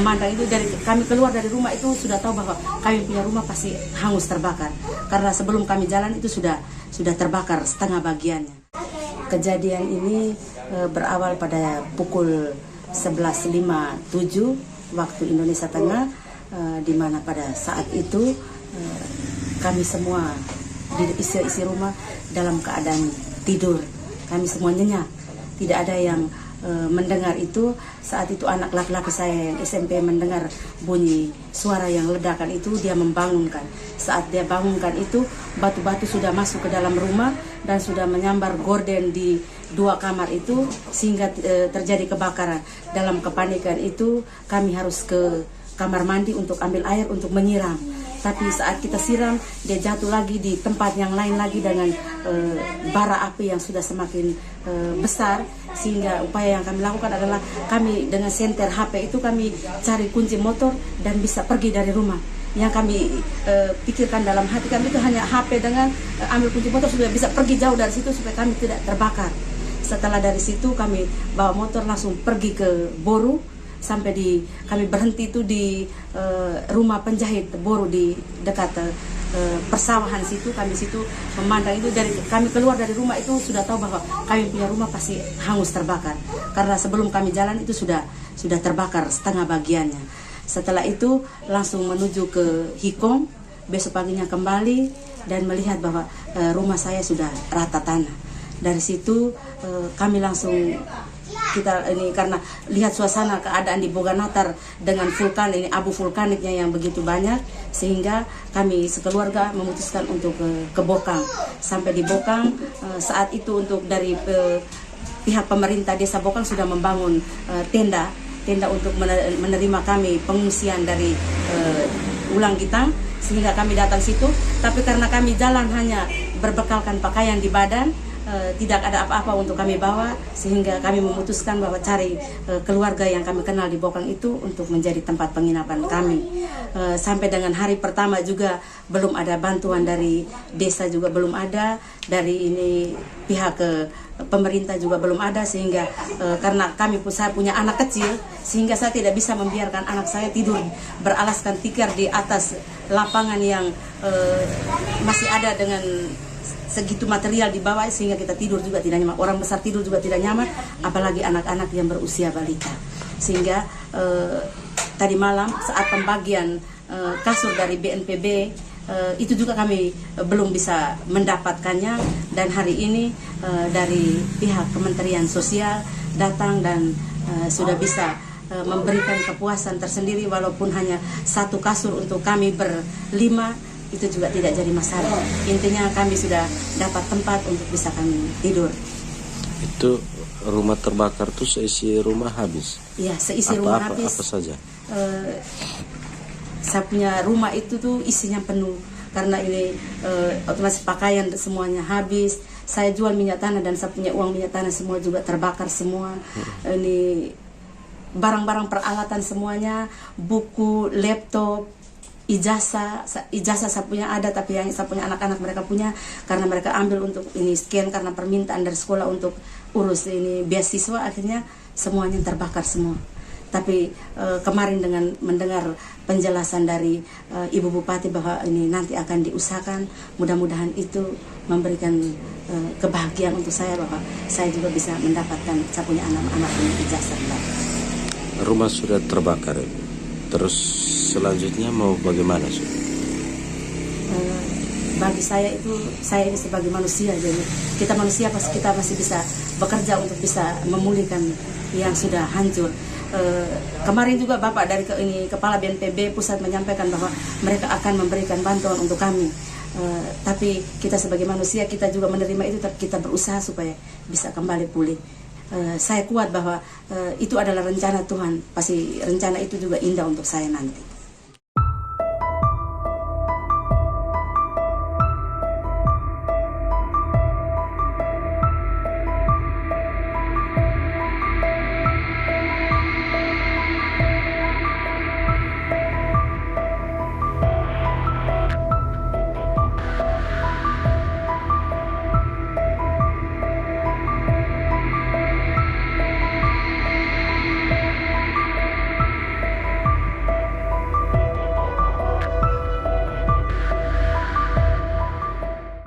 Memandang itu dari kami keluar dari rumah itu sudah tahu bahwa kami punya rumah pasti hangus terbakar. Karena sebelum kami jalan itu sudah terbakar setengah bagiannya. Kejadian ini berawal pada pukul 11.57 waktu Indonesia Tengah, di mana pada saat itu kami semua di isi rumah dalam keadaan tidur. Kami semua nyenyak, tidak ada yang mendengar itu. Saat itu anak laki-laki saya yang SMP mendengar bunyi suara yang ledakan itu, dia membangunkan. Saat dia bangunkan itu, batu-batu sudah masuk ke dalam rumah dan sudah menyambar gorden di 2 kamar itu, sehingga terjadi kebakaran. Dalam kepanikan itu kami harus ke kamar mandi untuk ambil air untuk menyiram. Tapi saat kita siram, dia jatuh lagi di tempat yang lain lagi dengan bara api yang sudah semakin besar. Sehingga upaya yang kami lakukan adalah kami dengan senter HP itu kami cari kunci motor dan bisa pergi dari rumah. Yang kami pikirkan dalam hati kami itu hanya HP dengan ambil kunci motor sudah bisa pergi jauh dari situ supaya kami tidak terbakar. Setelah dari situ kami bawa motor langsung pergi ke Boru. Sampai kami berhenti itu di rumah penjahit Boru di dekat persawahan situ. Kami situ memandang itu dari kami keluar dari rumah itu sudah tahu bahwa kami punya rumah pasti hangus terbakar. Karena sebelum kami jalan itu sudah terbakar setengah bagiannya. Setelah itu langsung menuju ke Hikong. Besok paginya kembali dan melihat bahwa rumah saya sudah rata tanah. Dari situ kami langsung karena lihat suasana keadaan di Boganatar dengan vulkan ini, abu vulkaniknya yang begitu banyak, sehingga kami sekeluarga memutuskan untuk ke Bokang. Sampai di Bokang saat itu untuk dari pihak pemerintah desa Bokang sudah membangun tenda untuk menerima kami pengungsian dari Ulang Gitang, sehingga kami datang situ. Tapi karena kami jalan hanya berbekalkan pakaian di badan, tidak ada apa-apa untuk kami bawa, sehingga kami memutuskan bahwa cari keluarga yang kami kenal di Bokang itu untuk menjadi tempat penginapan kami. Sampai dengan hari pertama juga belum ada bantuan dari desa, juga belum ada dari pihak pemerintah juga belum ada, sehingga karena saya punya anak kecil, sehingga saya tidak bisa membiarkan anak saya tidur beralaskan tikar di atas lapangan yang masih ada dengan segitu material di bawah, sehingga kita tidur juga tidak nyaman. Orang besar tidur juga tidak nyaman, apalagi anak-anak yang berusia balita. Sehingga tadi malam saat pembagian kasur dari BNPB itu juga kami belum bisa mendapatkannya, dan hari ini dari pihak Kementerian Sosial datang dan sudah bisa memberikan kepuasan tersendiri, walaupun hanya 1 kasur untuk kami berlima, itu juga tidak jadi masalah. Intinya kami sudah dapat tempat untuk bisa kami tidur. Itu rumah terbakar tuh seisi rumah habis? Iya, seisi rumah habis. Apa saja? Saya punya rumah itu tuh isinya penuh. Karena ini otomatis pakaian semuanya habis. Saya jual minyak tanah dan saya punya uang minyak tanah semua juga terbakar semua. Ini barang-barang peralatan semuanya, buku, laptop, ijazah saya punya ada, tapi yang saya punya anak-anak mereka punya, karena mereka ambil untuk ini scan karena permintaan dari sekolah untuk urus ini beasiswa, akhirnya semuanya terbakar semua. Tapi kemarin dengan mendengar penjelasan dari Ibu Bupati bahwa ini nanti akan diusahakan, mudah-mudahan itu memberikan kebahagiaan untuk saya, bahwa saya juga bisa mendapatkan, saya punya anak-anak punya ijazah. Rumah sudah terbakar, terus selanjutnya mau bagaimana sih? Bagi saya ini sebagai manusia, jadi kita manusia pasti kita masih bisa bekerja untuk bisa memulihkan yang sudah hancur. Kemarin juga Bapak dari Kepala BNPB Pusat menyampaikan bahwa mereka akan memberikan bantuan untuk kami. Tapi kita sebagai manusia kita juga menerima itu, tapi kita berusaha supaya bisa kembali pulih. Saya kuat bahwa itu adalah rencana Tuhan, pasti rencana itu juga indah untuk saya nanti.